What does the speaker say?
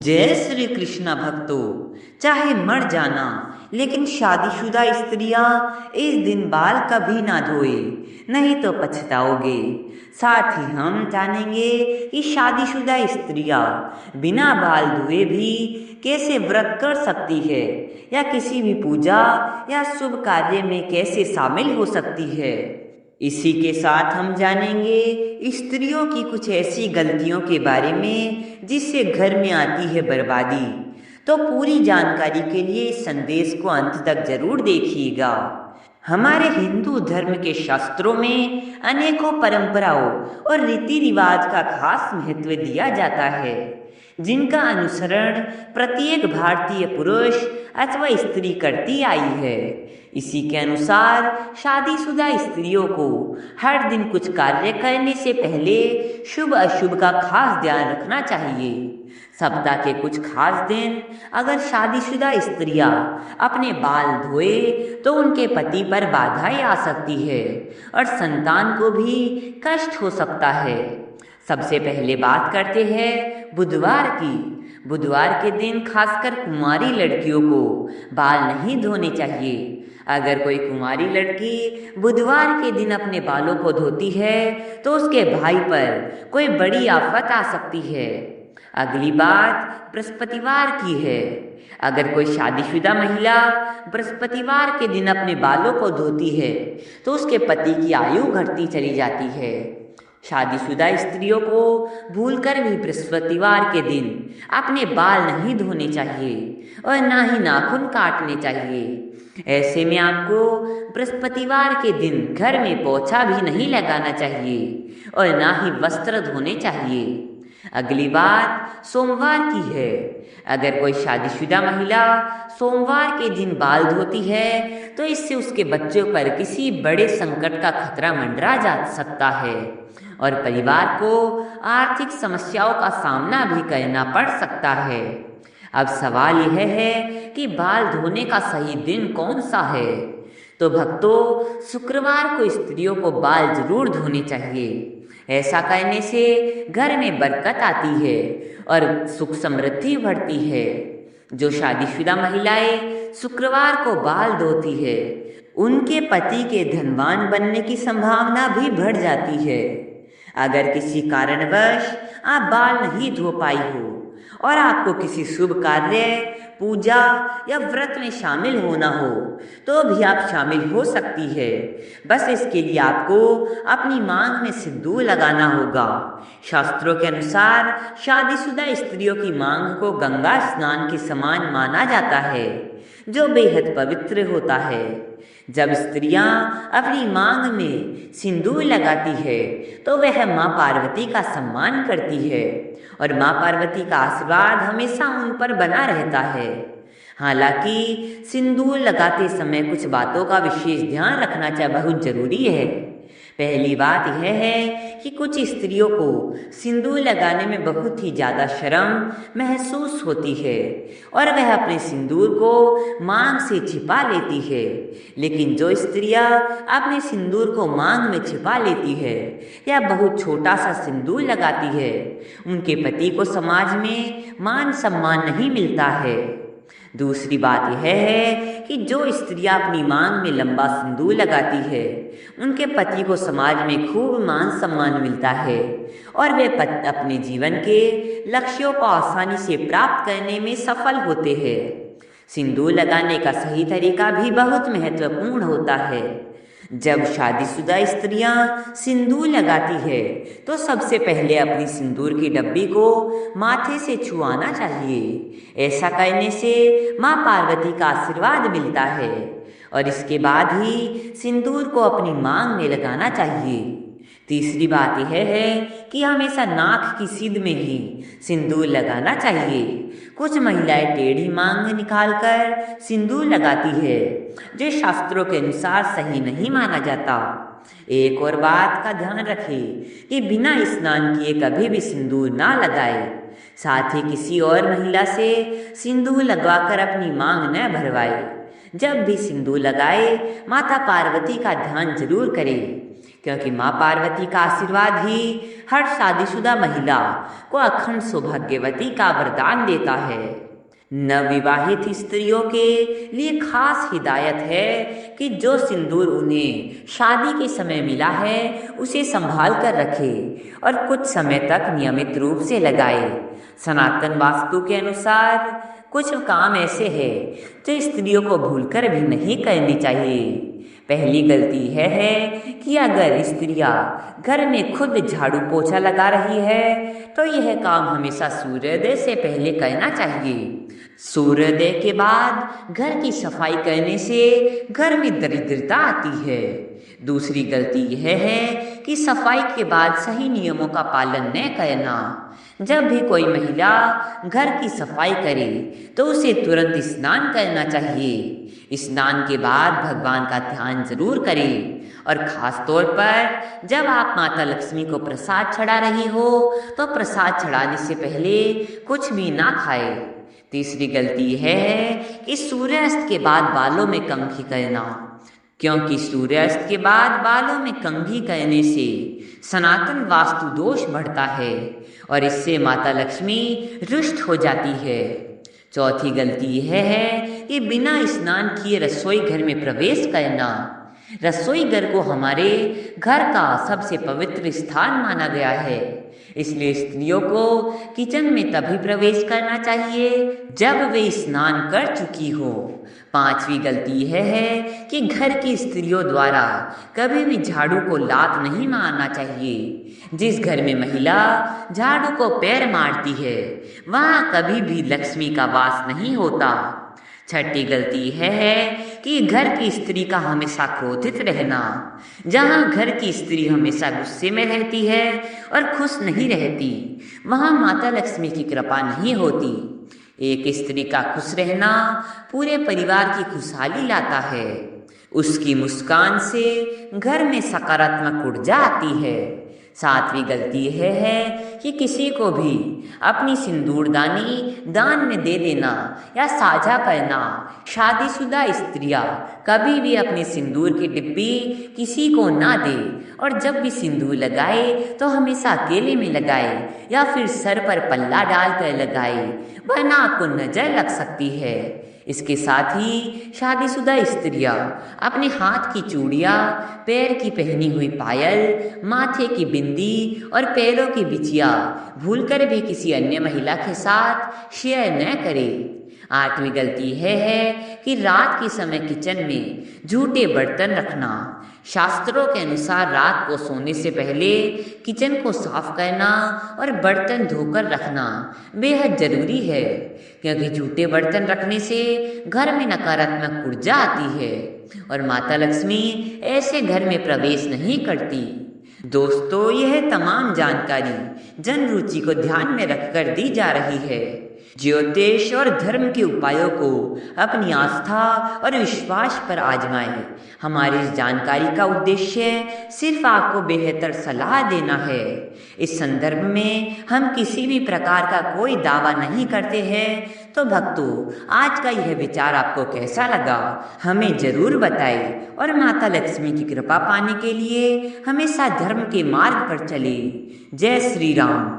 जय श्री कृष्ण भक्तों। चाहे मर जाना लेकिन शादीशुदा स्त्रियां इस दिन बाल कभी ना धोए, नहीं तो पछताओगे। साथ ही हम जानेंगे कि शादीशुदा स्त्रियां बिना बाल धोए भी कैसे व्रत कर सकती है या किसी भी पूजा या शुभ कार्य में कैसे शामिल हो सकती है। इसी के साथ हम जानेंगे स्त्रियों की कुछ ऐसी गलतियों के बारे में जिससे घर में आती है बर्बादी। तो पूरी जानकारी के लिए इस संदेश को अंत तक जरूर देखिएगा। हमारे हिंदू धर्म के शास्त्रों में अनेकों परंपराओं और रीति रिवाज का खास महत्व दिया जाता है, जिनका अनुसरण प्रत्येक भारतीय पुरुष अथवा स्त्री करती आई है। इसी के अनुसार शादीशुदा स्त्रियों को हर दिन कुछ कार्य करने से पहले शुभ अशुभ का खास ध्यान रखना चाहिए। सप्ताह के कुछ खास दिन अगर शादीशुदा स्त्रियां अपने बाल धोए तो उनके पति पर बाधाएं आ सकती है और संतान को भी कष्ट हो सकता है। सबसे पहले बात करते हैं बुधवार की। बुधवार के दिन खासकर कुंवारी लड़कियों को बाल नहीं धोने चाहिए। अगर कोई कुंवारी लड़की बुधवार के दिन अपने बालों को धोती है तो उसके भाई पर कोई बड़ी आफत आ सकती है। अगली बात बृहस्पतिवार की है। अगर कोई शादीशुदा महिला बृहस्पतिवार के दिन अपने बालों को धोती है तो उसके पति की आयु घटती चली जाती है। शादीशुदा स्त्रियों को भूलकर भी बृहस्पतिवार के दिन अपने बाल नहीं धोने चाहिए और ना ही नाखून काटने चाहिए। ऐसे में आपको बृहस्पतिवार के दिन घर में पोछा भी नहीं लगाना चाहिए और ना ही वस्त्र धोने चाहिए। अगली बात सोमवार की है। अगर कोई शादीशुदा महिला सोमवार के दिन बाल धोती है तो इससे उसके बच्चों पर किसी बड़े संकट का खतरा मंडरा जा सकता है और परिवार को आर्थिक समस्याओं का सामना भी करना पड़ सकता है। अब सवाल यह है कि बाल धोने का सही दिन कौन सा है। तो भक्तों, शुक्रवार को स्त्रियों को बाल जरूर धोने चाहिए। ऐसा करने से घर में बरकत आती है और सुख समृद्धि बढ़ती है। जो शादीशुदा महिलाएं शुक्रवार को बाल धोती है उनके पति के धनवान बनने की संभावना भी बढ़ जाती है। अगर किसी कारणवश आप बाल नहीं धो पाई हो और आपको किसी शुभ कार्य, पूजा या व्रत में शामिल होना हो तो भी आप शामिल हो सकती है। बस इसके लिए आपको अपनी मांग में सिंदूर लगाना होगा। शास्त्रों के अनुसार शादीशुदा स्त्रियों की मांग को गंगा स्नान के समान माना जाता है, जो बेहद पवित्र होता है। जब स्त्रियां अपनी मांग में सिंदूर लगाती है तो वह माँ पार्वती का सम्मान करती है और माँ पार्वती का आशीर्वाद हमेशा उन पर बना रहता है। हालांकि सिंदूर लगाते समय कुछ बातों का विशेष ध्यान रखना बहुत जरूरी है। पहली बात यह है कि कुछ स्त्रियों को सिंदूर लगाने में बहुत ही ज़्यादा शर्म महसूस होती है और वह अपने सिंदूर को मांग से छिपा लेती है। लेकिन जो स्त्रियां अपने सिंदूर को मांग में छिपा लेती है या बहुत छोटा सा सिंदूर लगाती है, उनके पति को समाज में मान सम्मान नहीं मिलता है। दूसरी बात यह है कि जो स्त्रियां अपनी मांग में लंबा सिंदूर लगाती है उनके पति को समाज में खूब मान सम्मान मिलता है और वे अपने जीवन के लक्ष्यों को आसानी से प्राप्त करने में सफल होते हैं। सिंदूर लगाने का सही तरीका भी बहुत महत्वपूर्ण होता है। जब शादीशुदा स्त्रियां सिंदूर लगाती है तो सबसे पहले अपनी सिंदूर की डब्बी को माथे से छुआना चाहिए। ऐसा करने से माँ पार्वती का आशीर्वाद मिलता है और इसके बाद ही सिंदूर को अपनी मांग में लगाना चाहिए। तीसरी बात यह है कि हमेशा नाक की सीध में ही सिंदूर लगाना चाहिए। कुछ महिलाएं टेढ़ी मांग निकालकर सिंदूर लगाती है, जो शास्त्रों के अनुसार सही नहीं माना जाता। एक और बात का ध्यान रखें कि बिना स्नान किए कभी भी सिंदूर ना लगाए। साथ ही किसी और महिला से सिंदूर लगवाकर अपनी मांग न भरवाए। जब भी सिंदूर लगाए माता पार्वती का ध्यान जरूर करें। क्योंकि माँ पार्वती का आशीर्वाद ही हर शादीशुदा महिला को अखंड सौभाग्यवती का वरदान देता है। नवविवाहित स्त्रियों के लिए खास हिदायत है कि जो सिंदूर उन्हें शादी के समय मिला है उसे संभाल कर रखे और कुछ समय तक नियमित रूप से लगाए। सनातन वास्तु के अनुसार कुछ काम ऐसे हैं जो स्त्रियों को भूलकर भी नहीं करनी चाहिए। पहली गलती यह है कि अगर स्त्रियां घर में खुद झाड़ू पोछा लगा रही है तो यह काम हमेशा सूर्योदय से पहले करना चाहिए। सूर्योदय के बाद घर की सफाई करने से घर में दरिद्रता आती है। दूसरी गलती यह है कि सफाई के बाद सही नियमों का पालन न करना। जब भी कोई महिला घर की सफाई करे तो उसे तुरंत स्नान करना चाहिए। स्नान के बाद भगवान का ध्यान जरूर करें और ख़ास तौर पर जब आप माता लक्ष्मी को प्रसाद चढ़ा रही हो तो प्रसाद चढ़ाने से पहले कुछ भी ना खाए। तीसरी गलती यह है कि सूर्यास्त के बाद बालों में कंघी करना, क्योंकि सूर्यास्त के बाद बालों में कंघी करने से सनातन वास्तु दोष बढ़ता है और इससे माता लक्ष्मी रुष्ट हो जाती है। चौथी गलती यह है कि बिना स्नान किए रसोई घर में प्रवेश करना। रसोई घर को हमारे घर का सबसे पवित्र स्थान माना गया है, इसलिए स्त्रियों को किचन में तभी प्रवेश करना चाहिए जब वे स्नान कर चुकी हो। पांचवी गलती यह है कि घर की स्त्रियों द्वारा कभी भी झाड़ू को लात नहीं मारना चाहिए। जिस घर में महिला झाड़ू को पैर मारती है वहाँ कभी भी लक्ष्मी का वास नहीं होता। छठी गलती यह है कि घर की स्त्री का हमेशा क्रोधित रहना। जहाँ घर की स्त्री हमेशा गुस्से में रहती है और खुश नहीं रहती वहाँ माता लक्ष्मी की कृपा नहीं होती। एक स्त्री का खुश रहना पूरे परिवार की खुशहाली लाता है। उसकी मुस्कान से घर में सकारात्मक ऊर्जा आती है। सातवीं गलती यह है कि किसी को भी अपनी सिंदूरदानी दान में दे देना या साझा करना। शादीशुदा स्त्रियां कभी भी अपने सिंदूर की डिब्बी किसी को ना दे और जब भी सिंदूर लगाए तो हमेशा अकेले में लगाए या फिर सर पर पल्ला डालकर लगाए, वरना आपको नजर लग सकती है। इसके साथ ही शादीशुदा स्त्रियां अपने हाथ की चूड़ियाँ, पैर की पहनी हुई पायल, माथे की बिंदी और पैरों की बिछिया भूलकर भी किसी अन्य महिला के साथ शेयर न करें। आठवीं गलती यह है कि रात के समय किचन में झूठे बर्तन रखना। शास्त्रों के अनुसार रात को सोने से पहले किचन को साफ करना और बर्तन धोकर रखना बेहद जरूरी है, क्योंकि झूठे बर्तन रखने से घर में नकारात्मक ऊर्जा आती है और माता लक्ष्मी ऐसे घर में प्रवेश नहीं करती। दोस्तों, यह तमाम जानकारी जन रुचि को ध्यान में रखकर दी जा रही है। ज्योतिष और धर्म के उपायों को अपनी आस्था और विश्वास पर आजमाएं। हमारी इस जानकारी का उद्देश्य सिर्फ आपको बेहतर सलाह देना है। इस संदर्भ में हम किसी भी प्रकार का कोई दावा नहीं करते हैं। तो भक्तों, आज का यह विचार आपको कैसा लगा हमें जरूर बताएं और माता लक्ष्मी की कृपा पाने के लिए हमेशा धर्म के मार्ग पर चलें। जय श्री राम।